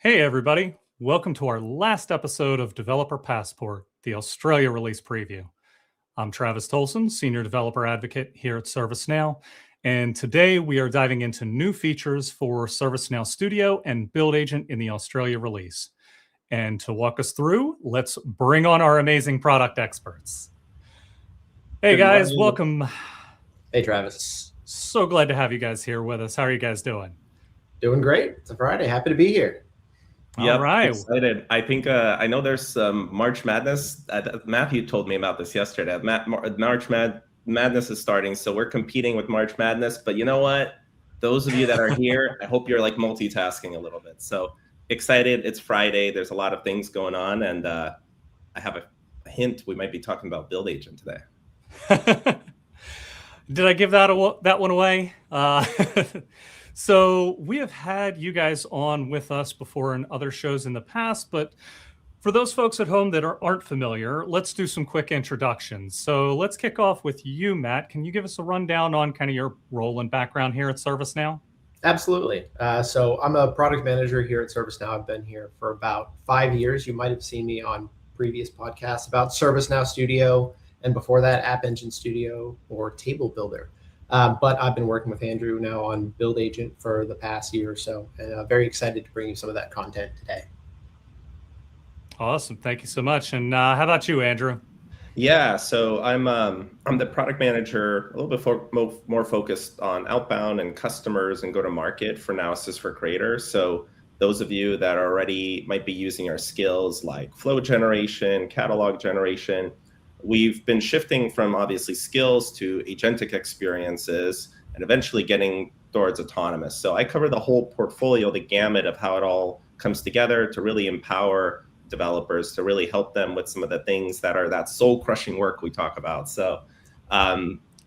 Hey, everybody. Welcome to our last episode of Developer Passport, the Australia release preview. I'm Travis Tolson, Senior Developer Advocate here at ServiceNow. And today we are diving into new features for ServiceNow Studio and Build Agent in the Australia release. And to walk us through, let's bring on our amazing product experts. Hey, Good guys, morning. welcome. Hey, Travis. So glad to have you guys here with us. How are you guys doing? Doing great. It's a Friday. Happy to be here. All right. Excited. I think I know there's some March Madness. Matthew told me about this yesterday. March Madness is starting, so we're competing with March Madness. But you know what? Those of you that are here, I hope you're like multitasking a little bit. So excited. It's Friday. There's a lot of things going on, and I have a hint. We might be talking about Build Agent today. Did I give that one away? So we have had you guys on with us before in other shows in the past, but for those folks at home that aren't familiar, let's do some quick introductions. So let's kick off with you, Matt. Can you give us a rundown on kind of your role and background here at ServiceNow? Absolutely. So I'm a product manager here at ServiceNow. I've been here for about 5 years. You might have seen me on previous podcasts about ServiceNow Studio, and before that, App Engine Studio or Table Builder. But I've been working with Andrew now on Build Agent for the past year or so, and I'm very excited to bring you some of that content today. Awesome. Thank you so much. And how about you, Andrew? Yeah, so I'm the product manager, a little bit more focused on outbound and customers and go-to-market for Now Assist for Creators. So those of you that already might be using our skills like flow generation, catalog generation, we've been shifting from obviously skills to agentic experiences and eventually getting towards autonomous. So I cover the whole portfolio, the gamut of how it all comes together to really empower developers, to really help them with some of the things that are that soul-crushing work we talk about. So,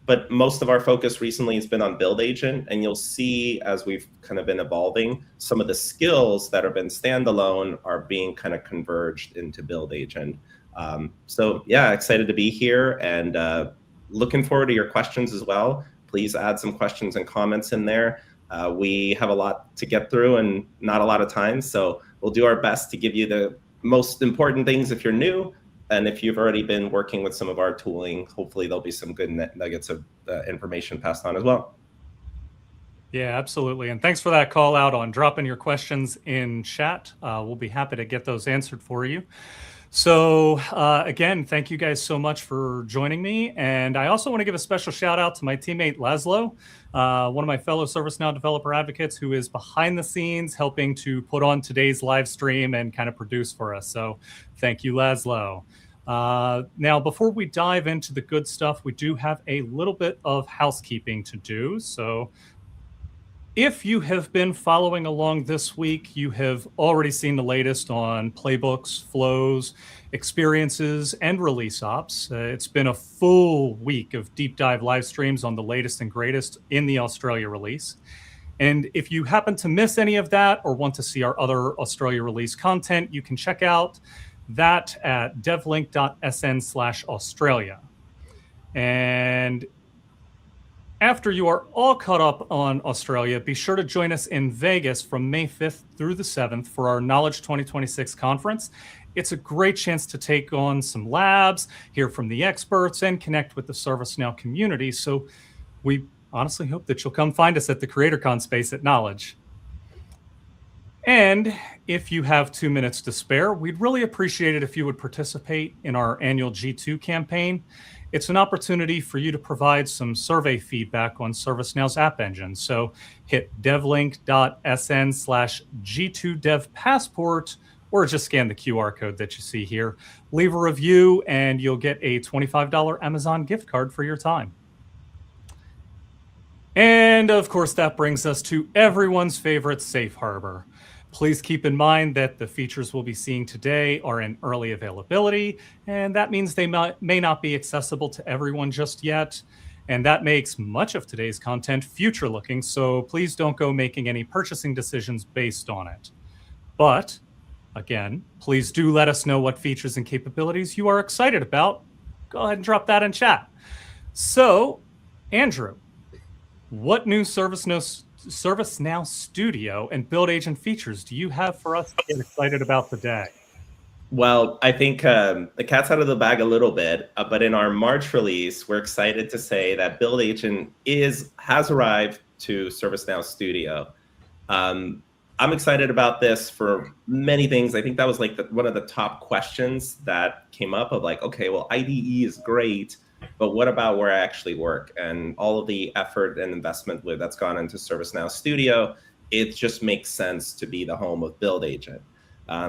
but most of our focus recently has been on Build Agent, and you'll see as we've kind of been evolving, some of the skills that have been standalone are being kind of converged into Build Agent. So yeah, excited to be here and looking forward to your questions as well. Please add some questions and comments in there. We have a lot to get through and not a lot of time, so we'll do our best to give you the most important things if you're new. And if you've already been working with some of our tooling, hopefully there'll be some good nuggets of information passed on as well. Yeah, absolutely. And thanks for that call out on dropping your questions in chat. We'll be happy to get those answered for you. So again, thank you guys so much for joining me. And I also want to give a special shout out to my teammate, Laszlo, one of my fellow ServiceNow developer advocates who is behind the scenes helping to put on today's live stream and kind of produce for us. So thank you, Laszlo. Now, before we dive into the good stuff, we do have a little bit of housekeeping to do. So if you have been following along this week, you have already seen the latest on playbooks, flows, experiences, and release ops. It's been a full week of deep dive live streams on the latest and greatest in the Australia release. And if you happen to miss any of that or want to see our other Australia release content, you can check out that at devlink.sn/Australia. And after you are all caught up on Australia, be sure to join us in Vegas from May 5th through the 7th for our Knowledge 2026 conference. It's a great chance to take on some labs, hear from the experts, and connect with the ServiceNow community. So we honestly hope that you'll come find us at the CreatorCon space at Knowledge. And if you have 2 minutes to spare, we'd really appreciate it if you would participate in our annual G2 campaign. It's an opportunity for you to provide some survey feedback on ServiceNow's App Engine. So hit devlink.sn/G2devpassport or just scan the QR code that you see here. Leave a review and you'll get a $25 Amazon gift card for your time. And of course, that brings us to everyone's favorite safe harbor. Please keep in mind that the features we'll be seeing today are in early availability, and that means they may not be accessible to everyone just yet. And that makes much of today's content future-looking, so please don't go making any purchasing decisions based on it. But, again, please do let us know what features and capabilities you are excited about. Go ahead and drop that in chat. So, Andrew, what new ServiceNow ServiceNow Studio and Build Agent features do you have for us to get excited about today? Well, I think the cat's out of the bag a little bit, but in our March release, we're excited to say that Build Agent has arrived to ServiceNow Studio. I'm excited about this for many things. I think that was like one of the top questions that came up of like, okay, well, IDE is great, but what about where I actually work? And all of the effort and investment that's gone into ServiceNow Studio, it just makes sense to be the home of Build Agent.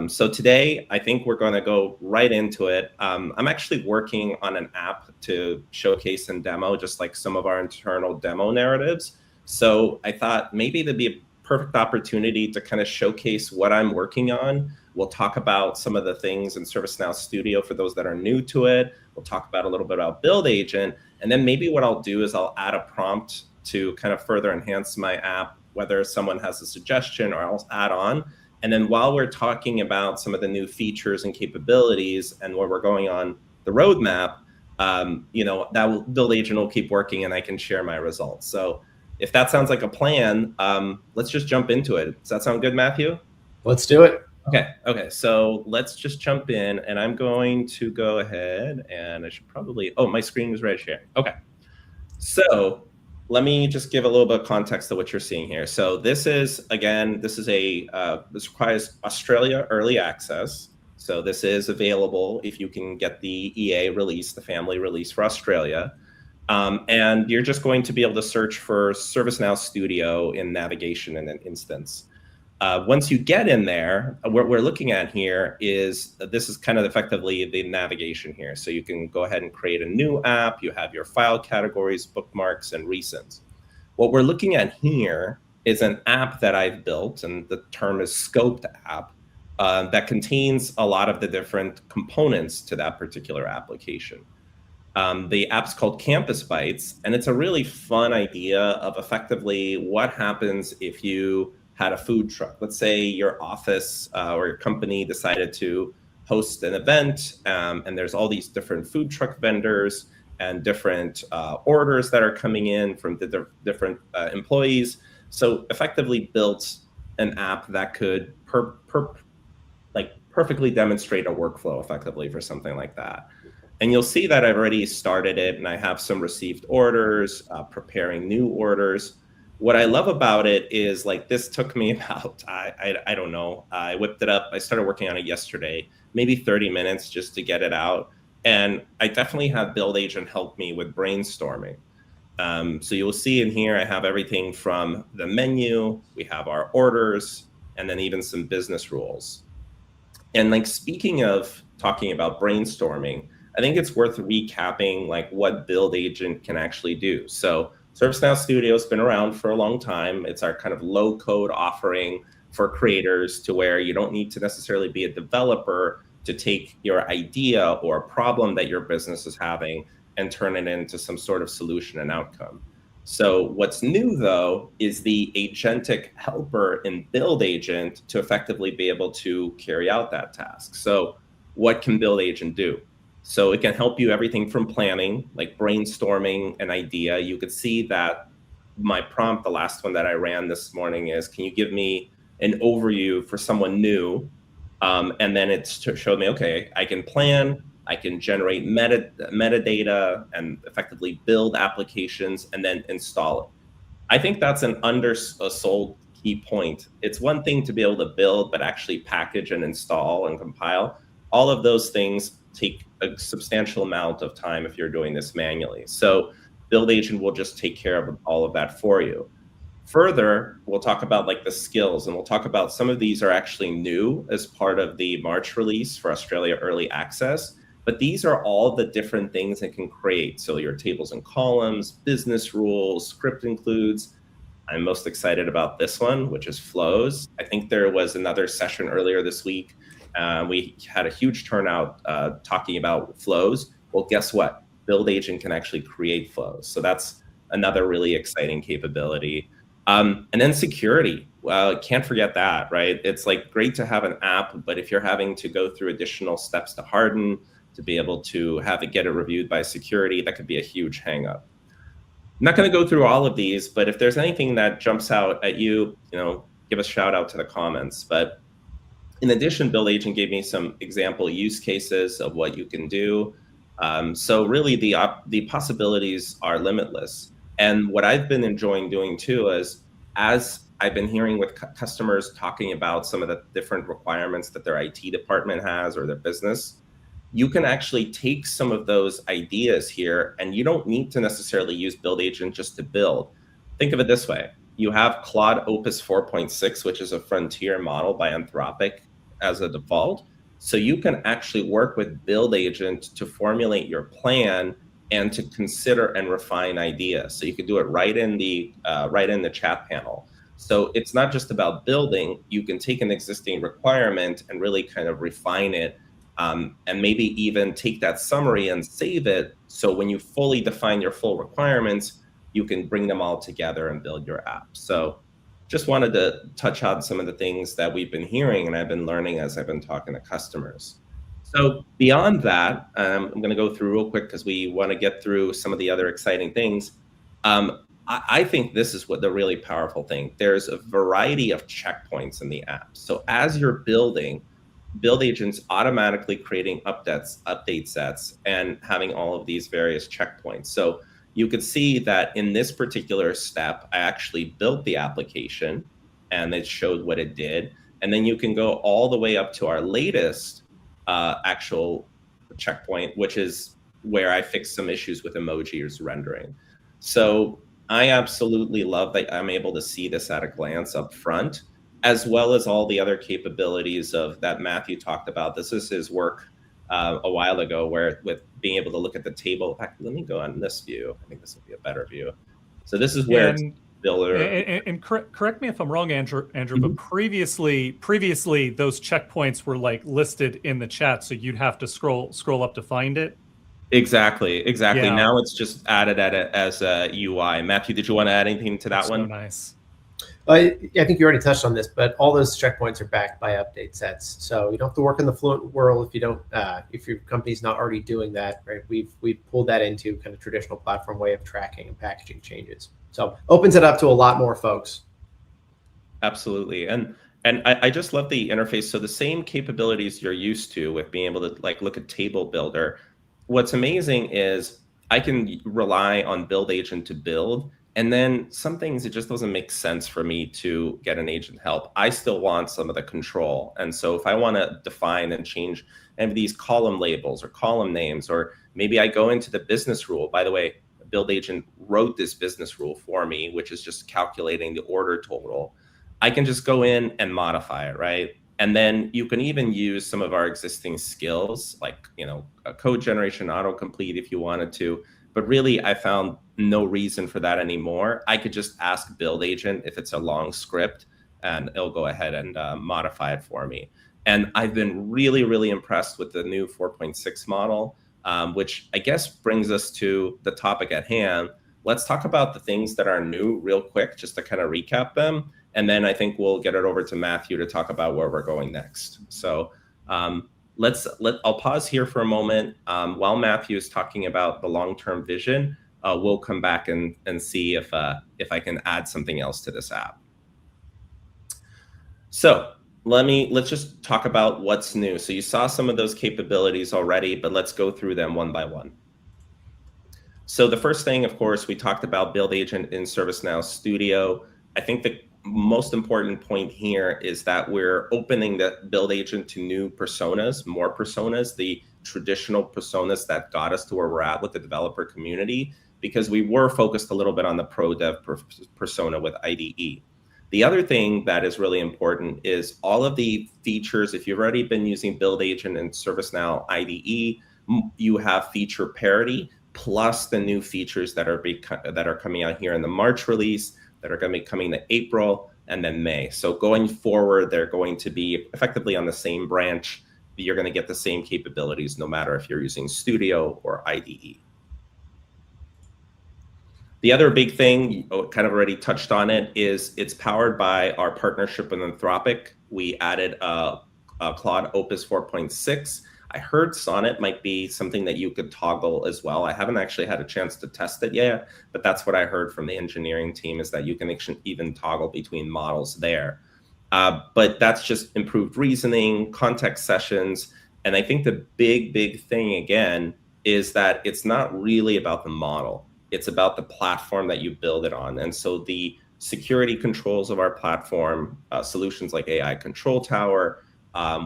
So today, I think we're going to go right into it. I'm actually working on an app to showcase and demo just like some of our internal demo narratives. So I thought maybe there'd be a perfect opportunity to kind of showcase what I'm working on. We'll talk about some of the things in ServiceNow Studio for those that are new to it. We'll talk about a little bit about Build Agent. And then maybe what I'll do is I'll add a prompt to kind of further enhance my app, whether someone has a suggestion or I'll add on. And then while we're talking about some of the new features and capabilities and where we're going on the roadmap, that Build Agent will keep working and I can share my results. So if that sounds like a plan, let's just jump into it. Does that sound good, Matthew? Let's do it. Okay. So let's just jump in and I'm going to go ahead and I should probably, my screen is right here. Okay. So let me just give a little bit of context to what you're seeing here. So this requires Australia early access. So this is available if you can get the EA release, the family release for Australia. And you're just going to be able to search for ServiceNow Studio in navigation in an instance. Once you get in there, what we're looking at here is this is kind of effectively the navigation here. So you can go ahead and create a new app. You have your file categories, bookmarks, and recents. What we're looking at here is an app that I've built, and the term is scoped app, that contains a lot of the different components to that particular application. The app's called Campus Bytes, and it's a really fun idea of effectively what happens if you had a food truck. Let's say your office or your company decided to host an event, and there's all these different food truck vendors and different orders that are coming in from the different employees. So effectively built an app that could perfectly demonstrate a workflow effectively for something like that. And you'll see that I've already started it and I have some received orders, preparing new orders. What I love about it is like this took me about, I don't know, I whipped it up. I started working on it yesterday, maybe 30 minutes just to get it out. And I definitely have Build Agent help me with brainstorming. So you'll see in here, I have everything from the menu, we have our orders, and then even some business rules. And like speaking of talking about brainstorming, I think it's worth recapping like what Build Agent can actually do. So ServiceNow Studio has been around for a long time. It's our kind of low code offering for creators to where you don't need to necessarily be a developer to take your idea or a problem that your business is having and turn it into some sort of solution and outcome. So what's new though is the agentic helper in Build Agent to effectively be able to carry out that task. So what can Build Agent do? So it can help you everything from planning, like brainstorming an idea. You could see that my prompt, the last one that I ran this morning is, can you give me an overview for someone new? And then it showed me, okay, I can plan, I can generate metadata and effectively build applications and then install it. I think that's an undersold key point. It's one thing to be able to build, but actually package and install and compile. All of those things take a substantial amount of time if you're doing this manually. So Build Agent will just take care of all of that for you. Further, we'll talk about like the skills, and we'll talk about some of these are actually new as part of the March release for Australia Early Access, but these are all the different things it can create. So your tables and columns, business rules, script includes. I'm most excited about this one, which is flows. I think there was another session earlier this week. We had a huge turnout talking about flows. Well, guess what? Build Agent can actually create flows. So that's another really exciting capability. And then security. Well, can't forget that, right? It's like great to have an app, but if you're having to go through additional steps to harden, to be able to have it get it reviewed by security, that could be a huge hang up. not going to go through all of these, but if there's anything that jumps out at you, give a shout out to the comments. But in addition, Build Agent gave me some example use cases of what you can do. So really the possibilities are limitless. And what I've been enjoying doing too is, as I've been hearing with customers talking about some of the different requirements that their IT department has or their business, you can actually take some of those ideas here, and you don't need to necessarily use Build Agent just to build. Think of it this way. You have Claude Opus 4.6, which is a frontier model by Anthropic as a default. So you can actually work with Build Agent to formulate your plan and to consider and refine ideas. So you can do it right in the chat panel. So it's not just about building. You can take an existing requirement and really kind of refine it, and maybe even take that summary and save it. So when you fully define your full requirements, you can bring them all together and build your app. So just wanted to touch on some of the things that we've been hearing and I've been learning as I've been talking to customers. So beyond that, I'm going to go through real quick because we want to get through some of the other exciting things. I think this is what the really powerful thing. There's a variety of checkpoints in the app. So as you're building, Build Agent's automatically creating update sets and having all of these various checkpoints. So you could see that in this particular step, I actually built the application and it showed what it did. And then you can go all the way up to our latest actual checkpoint, which is where I fixed some issues with emojis rendering. So I absolutely love that I'm able to see this at a glance up front, as well as all the other capabilities of that Matthew talked about. This is his work a while ago, where with being able to look at the table. In fact, let me go on this view. I think this will be a better view. So this is where builder. And correct me if I'm wrong, Andrew. But previously those checkpoints were like listed in the chat, so you'd have to scroll up to find it. Exactly. Yeah. Now it's just added as a UI. Matthew, did you want to add anything to that one? So nice. I think you already touched on this, but all those checkpoints are backed by update sets. So you don't have to work in the Fluent world if you don't, if your company's not already doing that, right? We've pulled that into kind of traditional platform way of tracking and packaging changes. So opens it up to a lot more folks. Absolutely. And I just love the interface. So the same capabilities you're used to with being able to like look at Table Builder. What's amazing is I can rely on Build Agent to build. And then some things, it just doesn't make sense for me to get an agent help. I still want some of the control. And so if I want to define and change any of these column labels or column names, or maybe I go into the business rule. By the way, Build Agent wrote this business rule for me, which is just calculating the order total. I can just go in and modify it, right? And then you can even use some of our existing skills, like a code generation, autocomplete if you wanted to. But really, I found no reason for that anymore. I could just ask Build Agent if it's a long script, and it'll go ahead and modify it for me. And I've been really, really impressed with the new 4.6 model, which I guess brings us to the topic at hand. Let's talk about the things that are new real quick, just to kind of recap them. And then I think we'll get it over to Matthew to talk about where we're going next. So I'll pause here for a moment while Matthew is talking about the long-term vision. We'll come back and see if I can add something else to this app. So let's just talk about what's new. So you saw some of those capabilities already, but let's go through them one by one. So the first thing, of course, we talked about Build Agent in ServiceNow Studio. I think the most important point here is that we're opening the Build Agent to new personas, more personas, the traditional personas that got us to where we're at with the developer community, because we were focused a little bit on the pro dev persona with IDE. The other thing that is really important is all of the features. If you've already been using Build Agent in ServiceNow IDE, you have feature parity, plus the new features that are coming out here in the March release, that are going to be coming to April and then May. So going forward, they're going to be effectively on the same branch. You're going to get the same capabilities no matter if you're using Studio or IDE. The other big thing, you kind of already touched on it, is it's powered by our partnership with Anthropic. We added a Claude Opus 4.6. I heard Sonnet might be something that you could toggle as well. I haven't actually had a chance to test it yet, but that's what I heard from the engineering team, is that you can even toggle between models there. But that's just improved reasoning, context sessions. And I think the big thing, again, is that it's not really about the model. It's about the platform that you build it on. And so the security controls of our platform, solutions like AI Control Tower,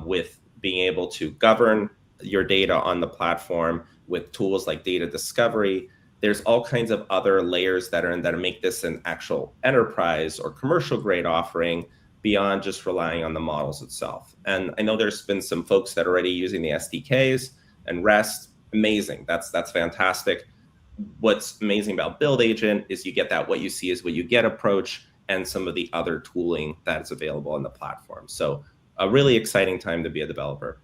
with being able to govern your data on the platform with tools like data discovery. There's all kinds of other layers that make this an actual enterprise or commercial grade offering beyond just relying on the models itself. And I know there's been some folks that are already using the SDKs and REST. Amazing. That's fantastic. What's amazing about Build Agent is you get that what you see is what you get approach and some of the other tooling that's available on the platform. So a really exciting time to be a developer.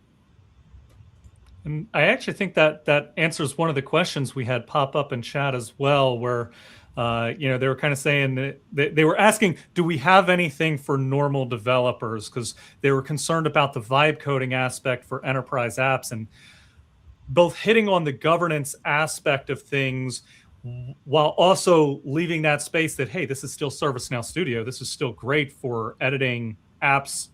And I actually think that answers one of the questions we had pop up in chat as well, where they were kind of saying that they were asking, do we have anything for normal developers? Because they were concerned about the vibe coding aspect for enterprise apps, and both hitting on the governance aspect of things while also leaving that space that, hey, this is still ServiceNow Studio. This is still great for editing apps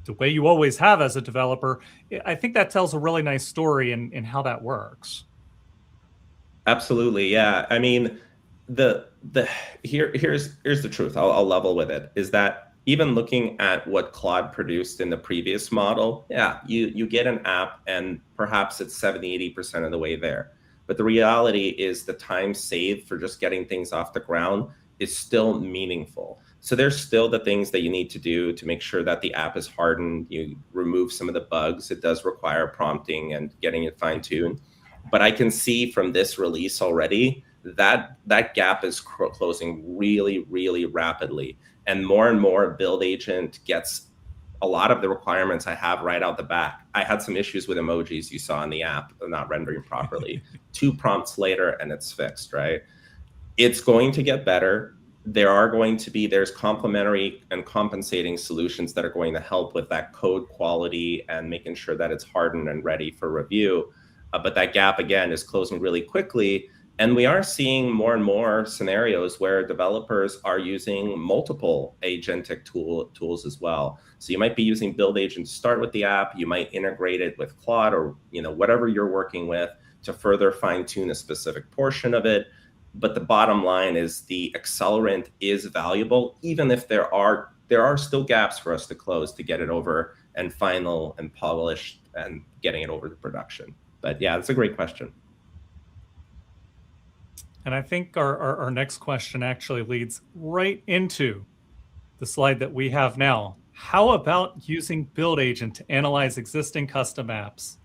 the way you always have as a developer. I think that tells a really nice story in how that works. Absolutely, yeah. I mean, here's the truth. I'll level with it. Is that even looking at what Claude produced in the previous model, yeah, you get an app and perhaps it's 70-80% of the way there. But the reality is the time saved for just getting things off the ground is still meaningful. So there's still the things that you need to do to make sure that the app is hardened. You remove some of the bugs. It does require prompting and getting it fine-tuned. But I can see from this release already that gap is closing really rapidly. And more Build Agent gets a lot of the requirements I have right out the back. I had some issues with emojis you saw in the app not rendering properly. 2 prompts later and it's fixed, right? It's going to get better. There's complementary and compensating solutions that are going to help with that code quality and making sure that it's hardened and ready for review. But that gap, again, is closing really quickly. And we are seeing more and more scenarios where developers are using multiple agentic tools as well. So you might be using Build Agent to start with the app. You might integrate it with Claude or whatever you're working with to further fine-tune a specific portion of it. But the bottom line is the accelerant is valuable, even if there are still gaps for us to close to get it over and final and polished and getting it over to production. But yeah, that's a great question. And I think our next question actually leads right into the slide that we have now. How about using Build Agent to analyze existing custom apps?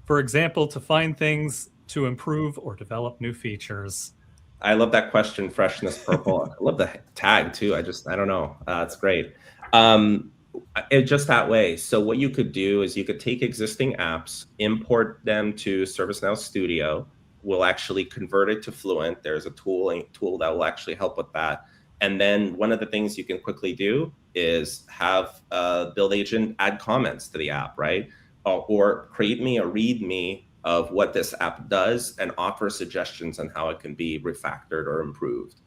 For example, to find things to improve or develop new features. I love that question, Freshness Purple. I love the tag too. I don't know. It's great. Just that way. So what you could do is you could take existing apps, import them to ServiceNow Studio. We'll actually convert it to Fluent. There's a tool that will actually help with that. And then one of the things you can quickly do is have Build Agent add comments to the app, right? Or create me a README of what this app does and offer suggestions on how it can be refactored or improved.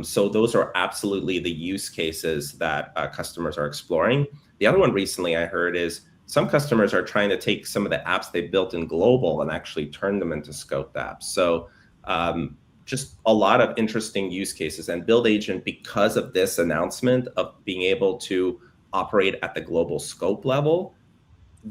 So those are absolutely the use cases that customers are exploring. The other one recently I heard is some customers are trying to take some of the apps they built in global and actually turn them into scoped apps. So just a lot of interesting use cases. And Build Agent, because of this announcement of being able to operate at the global scope level,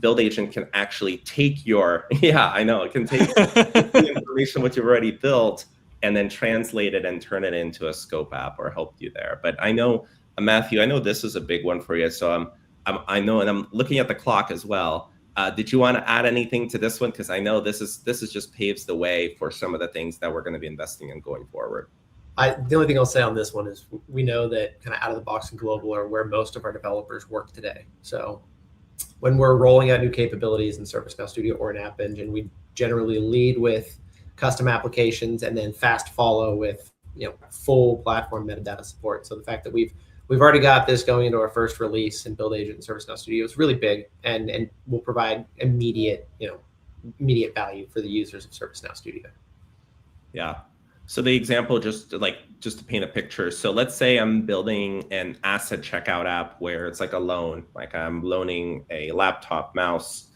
Build Agent can actually take it can take the information what you've already built and then translate it and turn it into a scope app or help you there. But I know, Matthew, I know this is a big one for you. So I know, and I'm looking at the clock as well. Did you want to add anything to this one? Because I know this is just paves the way for some of the things that we're going to be investing in going forward. The only thing I'll say on this one is we know that kind of out of the box and global are where most of our developers work today. So when we're rolling out new capabilities in ServiceNow Studio or an App Engine, we generally lead with custom applications and then fast follow with full platform metadata support. So the fact that we've we've already got this going into our first release in Build Agent and ServiceNow Studio. It's really big and will provide immediate value for the users of ServiceNow Studio. Yeah. So the example, just to paint a picture. So let's say I'm building an asset checkout app where it's like a loan, like I'm loaning a laptop, mouse,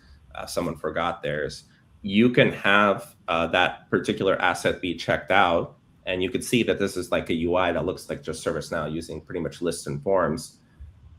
someone forgot theirs. You can have that particular asset be checked out, and you can see that this is like a UI that looks like just ServiceNow using pretty much lists and forms.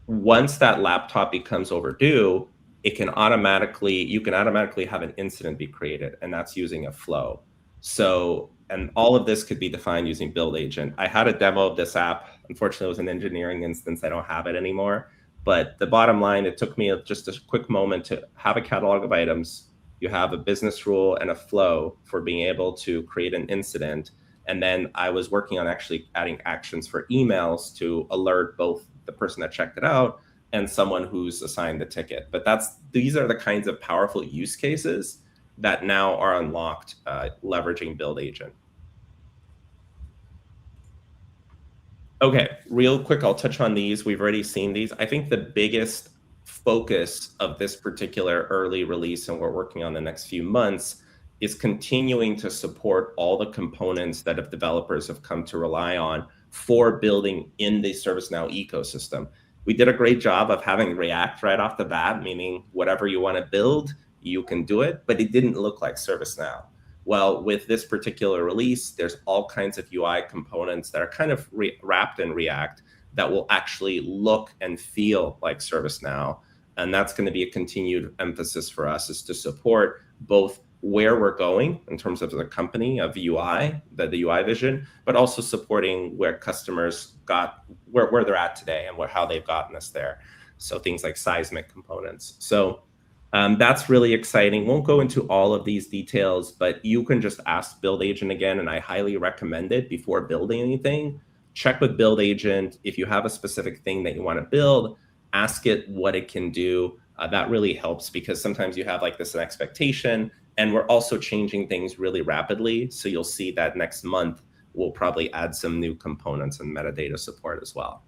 Once that laptop becomes overdue, you can automatically have an incident be created, and that's using a flow. So, and all of this could be defined using Build Agent. I had a demo of this app. Unfortunately, it was an engineering instance. I don't have it anymore. But the bottom line, it took me just a quick moment to have a catalog of items. You have a business rule and a flow for being able to create an incident. And then I was working on actually adding actions for emails to alert both the person that checked it out and someone who's assigned the ticket. But these are the kinds of powerful use cases that now are unlocked leveraging Build Agent. Okay, real quick, I'll touch on these. We've already seen these. I think the biggest focus of this particular early release and we're working on the next few months is continuing to support all the components that developers have come to rely on for building in the ServiceNow ecosystem. We did a great job of having React right off the bat, meaning whatever you want to build, you can do it, but it didn't look like ServiceNow. Well, with this particular release, there's all kinds of UI components that are kind of wrapped in React that will actually look and feel like ServiceNow. And that's going to be a continued emphasis for us, is to support both where we're going in terms of the company of UI, the UI vision, but also supporting where customers got, where they're at today and how they've gotten us there. So things like seismic components. So that's really exciting. Won't go into all of these details, but you can just ask Build Agent again, and I highly recommend it before building anything. Check with Build Agent. If you have a specific thing that you want to build, ask it what it can do. That really helps, because sometimes you have like this expectation, and we're also changing things really rapidly. So you'll see that next month, we'll probably add some new components and metadata support as well.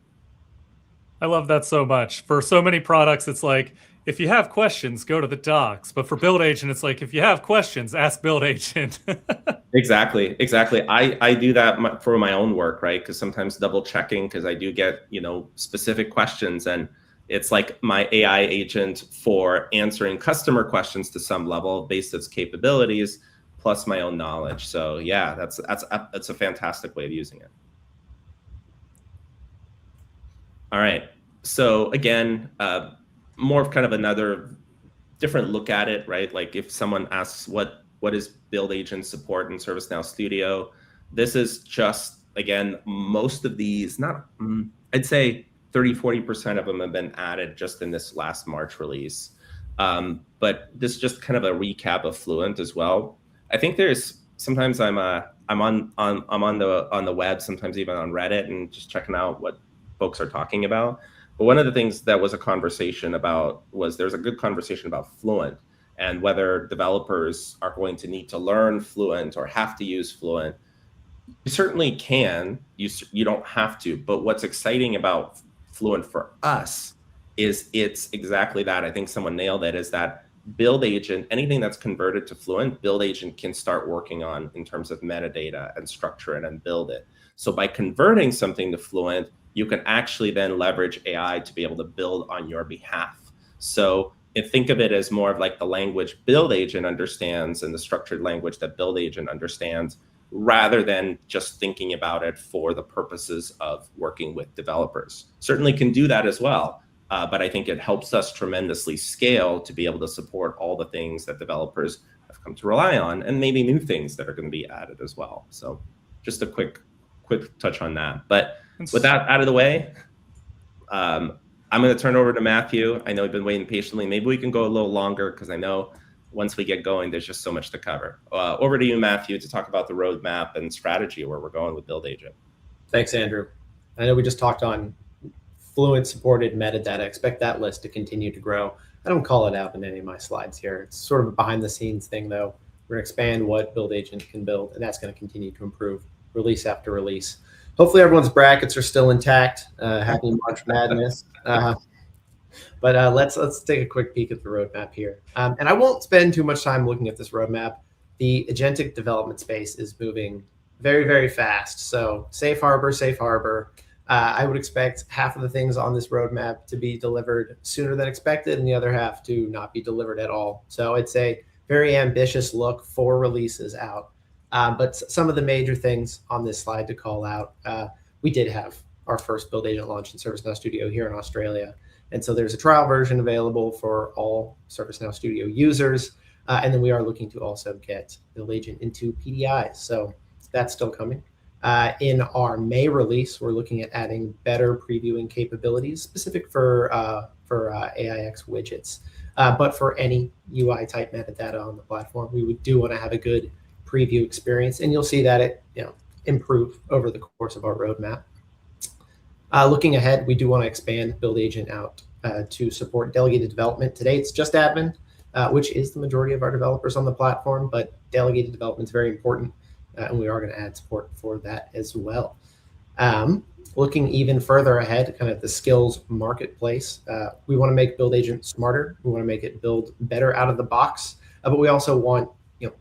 I love that so much. For so many products, it's like, if you have questions, go to the docs. But for Build Agent, it's like, if you have questions, ask Build Agent. Exactly. I do that for my own work, right? Because sometimes double checking, because I do get, specific questions, and it's like my AI agent for answering customer questions to some level based its capabilities, plus my own knowledge. So yeah, that's a fantastic way of using it. All right. So again, more of kind of another different look at it, right? Like if someone asks what is Build Agent support in ServiceNow Studio, this is just, again, most of these, I'd say 30–40% of them have been added just in this last March release. But this is just kind of a recap of Fluent as well. I think sometimes I'm on the web, sometimes even on Reddit, and just checking out what folks are talking about. But one of the things that was a conversation about there's a good conversation about Fluent and whether developers are going to need to learn Fluent or have to use Fluent. You certainly can, you don't have to, but what's exciting about Fluent for us is it's exactly that. I think someone nailed it, is that Build Agent, anything that's converted to Fluent, Build Agent can start working on in terms of metadata and structure it and build it. So by converting something to Fluent, you can actually then leverage AI to be able to build on your behalf. So think of it as more of like the language Build Agent understands and the structured language that Build Agent understands, rather than just thinking about it for the purposes of working with developers. Certainly can do that as well, but I think it helps us tremendously scale to be able to support all the things that developers have come to rely on, and maybe new things that are going to be added as well. So just a quick touch on that. But with that out of the way, I'm going to turn over to Matthew. I know we've been waiting patiently. Maybe we can go a little longer, because I know once we get going, there's just so much to cover. Over to you, Matthew, to talk about the roadmap and strategy where we're going with Build Agent. Thanks, Andrew. I know we just talked on Fluent supported metadata. Expect that list to continue to grow. I don't call it out in any of my slides here. It's sort of a behind the scenes thing, though. We're going to expand what Build Agent can build, and that's going to continue to improve release after release. hopefully everyone's brackets are still intact. Happy March Madness. But let's take a quick peek at the roadmap here. And I won't spend too much time looking at this roadmap. The agentic development space is moving very, very fast. So safe harbor, safe harbor. I would expect half of the things on this roadmap to be delivered sooner than expected and the other half to not be delivered at all. So it's a very ambitious look, 4 releases out. But some of the major things on this slide to call out, we did have our first Build Agent launch in ServiceNow Studio here in Australia. And so there's a trial version available for all ServiceNow Studio users. And then we are looking to also get Build Agent into PDIs. So that's still coming. In our May release, we're looking at adding better previewing capabilities specific for AIX widgets. But for any UI type metadata on the platform, we do want to have a good preview experience. And you'll see that it improve over the course of our roadmap. Looking ahead, we do want to expand Build Agent out to support delegated development. Today, it's just admin, which is the majority of our developers on the platform, but delegated development is very important, and we are going to add support for that as well. Looking even further ahead, kind of the skills marketplace, we want to make Build Agent smarter. We want to make it build better out of the box, but we also want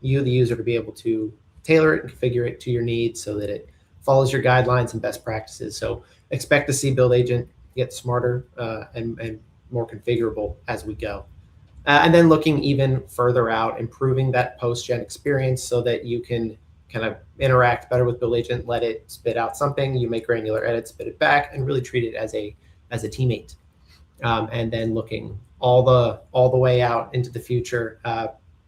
you, the user, to be able to tailor it and configure it to your needs so that it follows your guidelines and best practices. So expect to see Build Agent get smarter and more configurable as we go. And then looking even further out, improving that post-gen experience so that you can kind of interact better with Build Agent, let it spit out something, you make granular edits, spit it back, and really treat it as a teammate. And then looking all the way out into the future,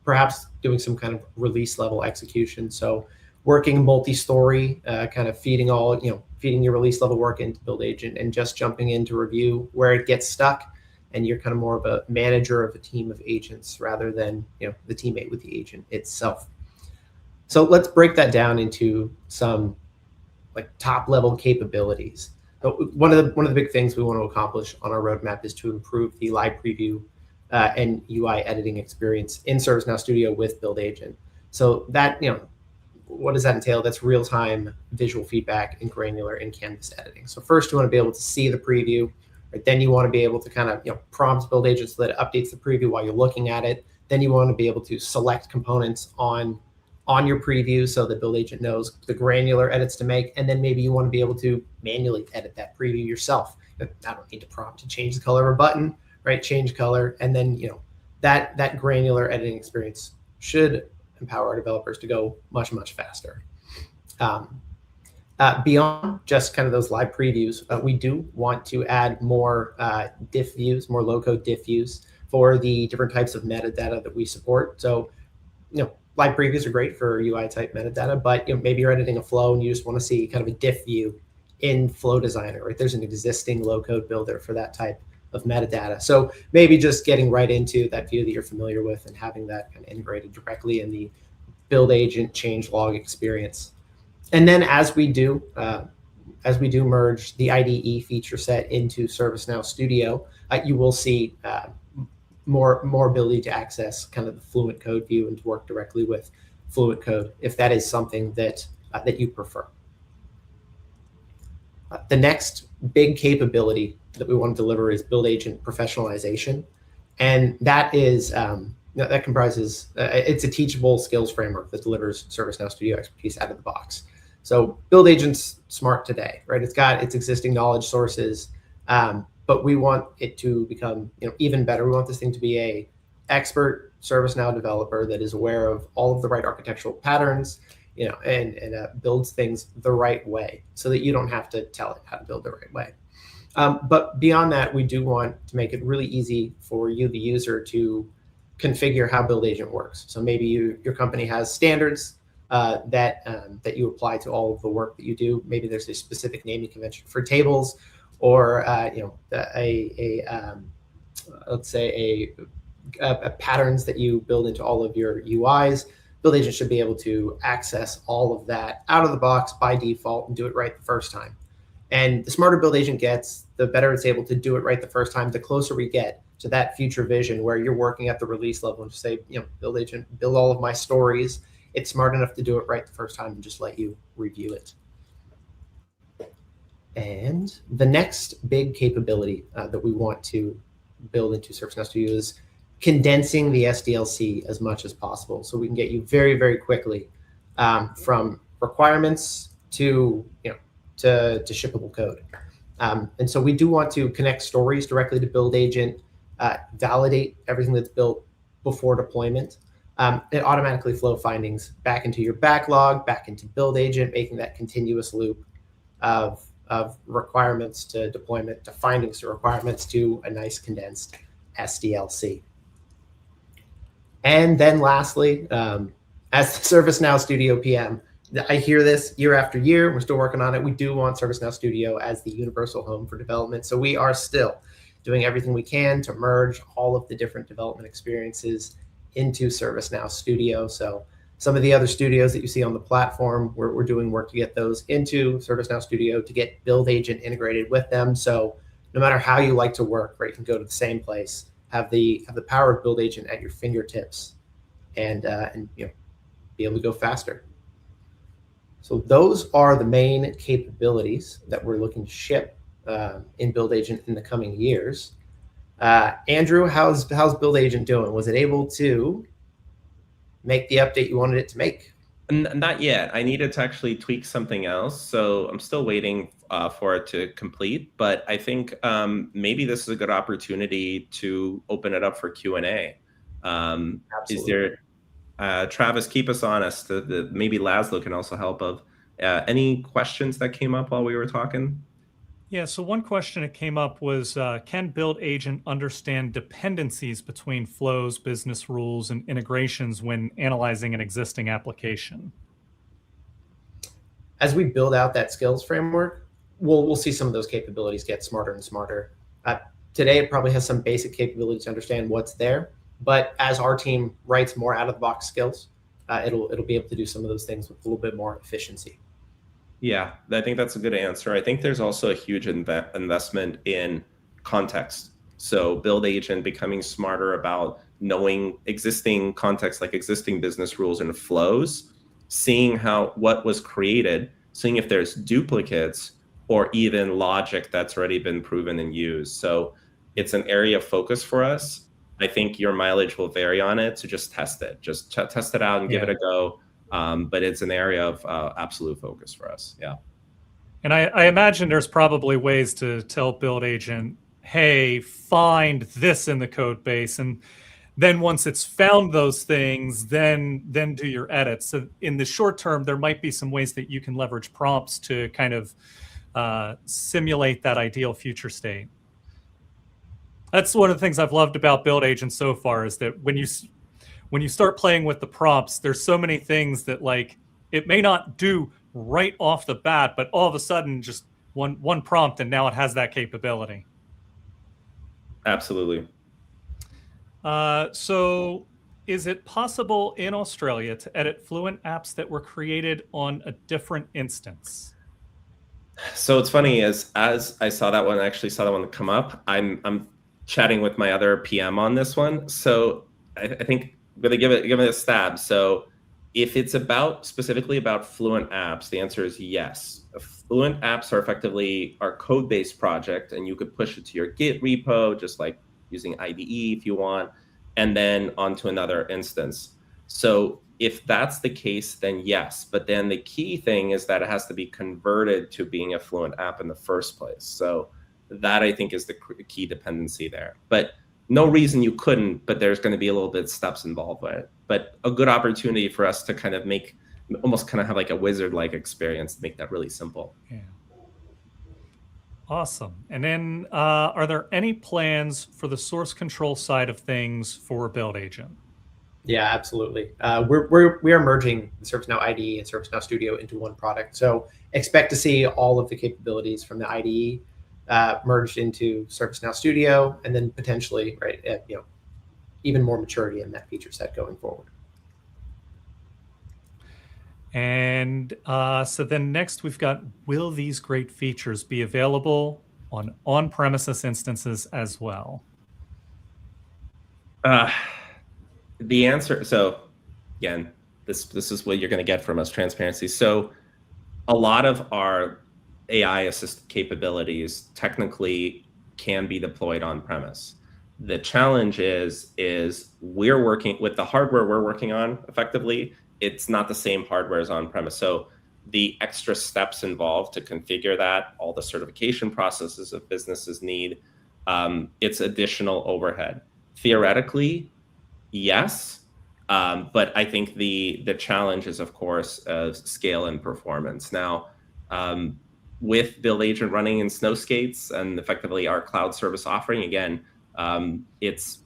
perhaps doing some kind of release level execution. So working multi-story, kind of feeding your release level work into Build Agent and just jumping in to review where it gets stuck. And you're kind of more of a manager of a team of agents rather than the teammate with the agent itself. So let's break that down into some like top level capabilities. So one of the big things we want to accomplish on our roadmap is to improve the live preview and UI editing experience in ServiceNow Studio with Build Agent. So that what does that entail? That's real-time visual feedback and granular in canvas editing. So first, you want to be able to see the preview. Right? Then you want to be able to kind of prompt Build Agent so that it updates the preview while you're looking at it. Then you want to be able to select components on your preview so that Build Agent knows the granular edits to make. And then maybe you want to be able to manually edit that preview yourself. I don't need to prompt to change the color of a button, right? Change color, and then that granular editing experience should empower our developers to go much, much faster. Beyond just kind of those live previews, we do want to add more diff views, more low-code diff views for the different types of metadata that we support. So, live previews are great for UI type metadata, but maybe you're editing a flow and you just want to see kind of a diff view in Flow Designer, right? There's an existing low-code builder for that type of metadata. So maybe just getting right into that view that you're familiar with and having that kind of integrated directly in the Build Agent changelog experience. And then as we do merge the IDE feature set into ServiceNow Studio, you will see more ability to access kind of the Fluent code view and to work directly with Fluent code if that is something that you prefer. The next big capability that we want to deliver is Build Agent Professionalization, and that is that comprises it's a teachable skills framework that delivers ServiceNow Studio expertise out of the box. So Build Agent's smart today, right? It's got its existing knowledge sources, but we want it to become even better. We want this thing to be a expert ServiceNow developer that is aware of all of the right architectural patterns, and builds things the right way so that you don't have to tell it how to build the right way. But beyond that, we do want to make it really easy for you, the user, to configure how Build Agent works. So maybe your company has standards that you apply to all of the work that you do. Maybe there's a specific naming convention for tables, or let's say a patterns that you build into all of your UIs. Build Agent should be able to access all of that out of the box by default and do it right the first time. And the smarter Build Agent gets, the better it's able to do it right the first time, the closer we get to that future vision where you're working at the release level and just say, Build Agent, build all of my stories. It's smart enough to do it right the first time and just let you review it. And the next big capability that we want to build into ServiceNow Studio is condensing the SDLC as much as possible, so we can get you very, very quickly from requirements to to shippable code. And so we do want to connect stories directly to Build Agent, validate everything that's built before deployment, and automatically flow findings back into your backlog, back into Build Agent, making that continuous loop of requirements to deployment to findings to requirements to a nice condensed SDLC. And then lastly, as the ServiceNow Studio PM, I hear this year after year. We're still working on it. We do want ServiceNow Studio as the universal home for development. So we are still doing everything we can to merge all of the different development experiences into ServiceNow Studio. So some of the other studios that you see on the platform, we're doing work to get those into ServiceNow Studio to get Build Agent integrated with them. So no matter how you like to work, right, you can go to the same place, have the power of Build Agent at your fingertips, and be able to go faster. So those are the main capabilities that we're looking to ship in Build Agent in the coming years. Andrew, how's Build Agent doing? Was it able to make the update you wanted it to make? Not yet. I needed to actually tweak something else, so I'm still waiting for it to complete. But I think maybe this is a good opportunity to open it up for Q&A. Is there, Travis, keep us honest. Maybe Laszlo can also help. Of any questions that came up while we were talking? Yeah, so one question that came up was, can Build Agent understand dependencies between flows, business rules, and integrations when analyzing an existing application? As we build out that skills framework, we'll see some of those capabilities get smarter and smarter. Today, it probably has some basic capabilities to understand what's there, but as our team writes more out-of-the-box skills, it'll be able to do some of those things with a little bit more efficiency. Yeah, I think that's a good answer. I think there's also a huge investment in context. So Build Agent becoming smarter about knowing existing context, like existing business rules and flows, seeing what was created, seeing if there's duplicates or even logic that's already been proven and used. So it's an area of focus for us. I think your mileage will vary on it, so just test it. Just test it out and give it a go. But it's an area of absolute focus for us. Yeah. And I imagine there's probably ways to tell Build Agent, hey, find this in the code base. And then once it's found those things, then do your edits. So in the short term, there might be some ways that you can leverage prompts to kind of simulate that ideal future state. That's one of the things I've loved about Build Agent so far, is that when you start playing with the prompts, there's so many things that, like, it may not do right off the bat, but all of a sudden just one prompt and now it has that capability. Absolutely. So is it possible in Australia to edit Fluent apps that were created on a different instance? So it's funny, as I saw that one, I actually saw that one come up. I'm chatting with my other PM on this one. So I think I'm going to give it a stab. So if it's specifically about Fluent apps, the answer is yes. Fluent apps are effectively our code-based project, and you could push it to your Git repo, just like using IDE if you want, and then onto another instance. So if that's the case, then yes. But then the key thing is that it has to be converted to being a Fluent app in the first place. So that, I think, is the key dependency there. But no reason you couldn't, but there's going to be a little bit of steps involved with it. But a good opportunity for us to kind of almost have like a wizard-like experience to make that really simple. Yeah. Awesome. And then are there any plans for the source control side of things for Build Agent? Yeah, absolutely. We are merging the ServiceNow IDE and ServiceNow Studio into one product. So expect to see all of the capabilities from the IDE merged into ServiceNow Studio, and then potentially, right, even more maturity in that feature set going forward. And so then next we've got, will these great features be available on on-premises instances as well? The answer, so again, this is what you're going to get from us, transparency. So a lot of our AI assisted capabilities technically can be deployed on premise. The challenge is we're working with the hardware we're working on effectively. It's not the same hardware as on premise. So the extra steps involved to configure that, all the certification processes that businesses need, it's additional overhead. Theoretically, yes, but I think the challenge is, of course, scale and performance. Now, with Build Agent running in snow skates and effectively our cloud service offering, again, it's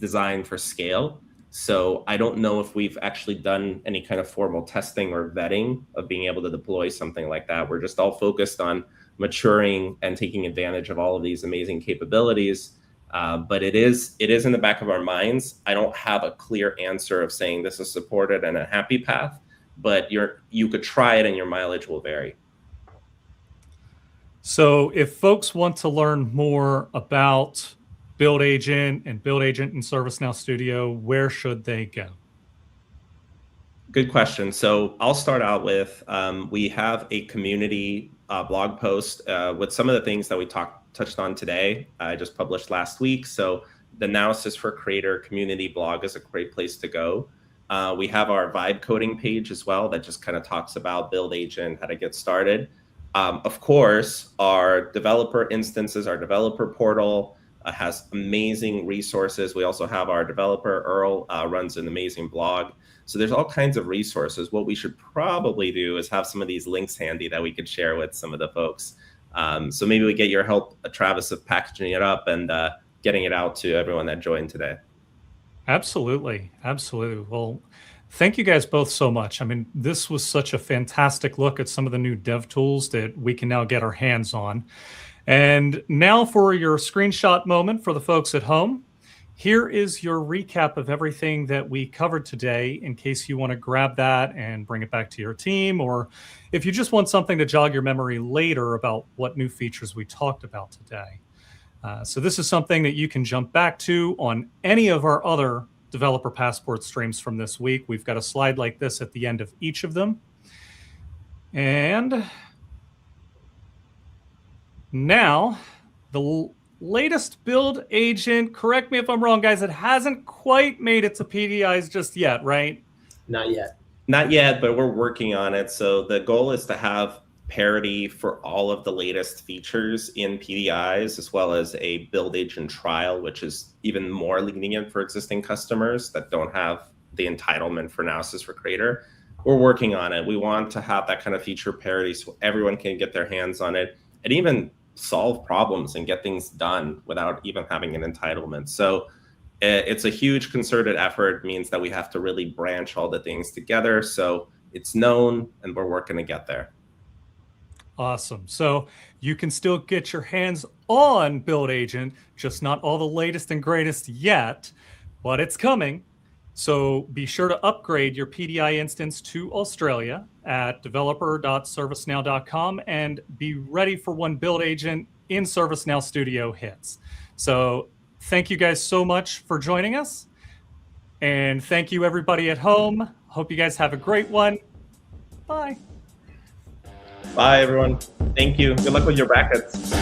designed for scale. So I don't know if we've actually done any kind of formal testing or vetting of being able to deploy something like that. We're just all focused on maturing and taking advantage of all of these amazing capabilities. But it is in the back of our minds. I don't have a clear answer of saying this is supported and a happy path, but you could try it and your mileage will vary. So if folks want to learn more about Build Agent and Build Agent in ServiceNow Studio, where should they go? Good question. So I'll start out with, we have a community blog post with some of the things that we touched on today. I just published last week. So the Now Assist for Creator community blog is a great place to go. We have our vibe coding page as well that just kind of talks about Build Agent, how to get started. Of course, our developer instances, our developer portal has amazing resources. We also have our developer, Earl, runs an amazing blog. So there's all kinds of resources. What we should probably do is have some of these links handy that we could share with some of the folks. So maybe we get your help, Travis, of packaging it up and getting it out to everyone that joined today. Absolutely. Absolutely. Well, thank you guys both so much. I mean, this was such a fantastic look at some of the new dev tools that we can now get our hands on. And now for your screenshot moment for the folks at home. Here is your recap of everything that we covered today in case you want to grab that and bring it back to your team, or if you just want something to jog your memory later about what new features we talked about today. So this is something that you can jump back to on any of our other Developer Passport streams from this week. We've got a slide like this at the end of each of them. And now, the latest Build Agent, correct me if I'm wrong, guys, it hasn't quite made it to PDIs just yet, right? Not yet. Not yet, but we're working on it. So the goal is to have parity for all of the latest features in PDIs, as well as a Build Agent trial, which is even more lenient for existing customers that don't have the entitlement for Now Assist for Creator. We're working on it. We want to have that kind of feature parity so everyone can get their hands on it and even solve problems and get things done without even having an entitlement. So it's a huge concerted effort, means that we have to really branch all the things together. So it's known and we're working to get there. Awesome. So you can still get your hands on Build Agent, just not all the latest and greatest yet, but it's coming. So be sure to upgrade your PDI instance to Australia at developer.servicenow.com and be ready for when Build Agent in ServiceNow Studio hits. So thank you guys so much for joining us. And thank you everybody at home. Hope you guys have a great one. Bye. Bye, everyone. Thank you. Good luck with your brackets.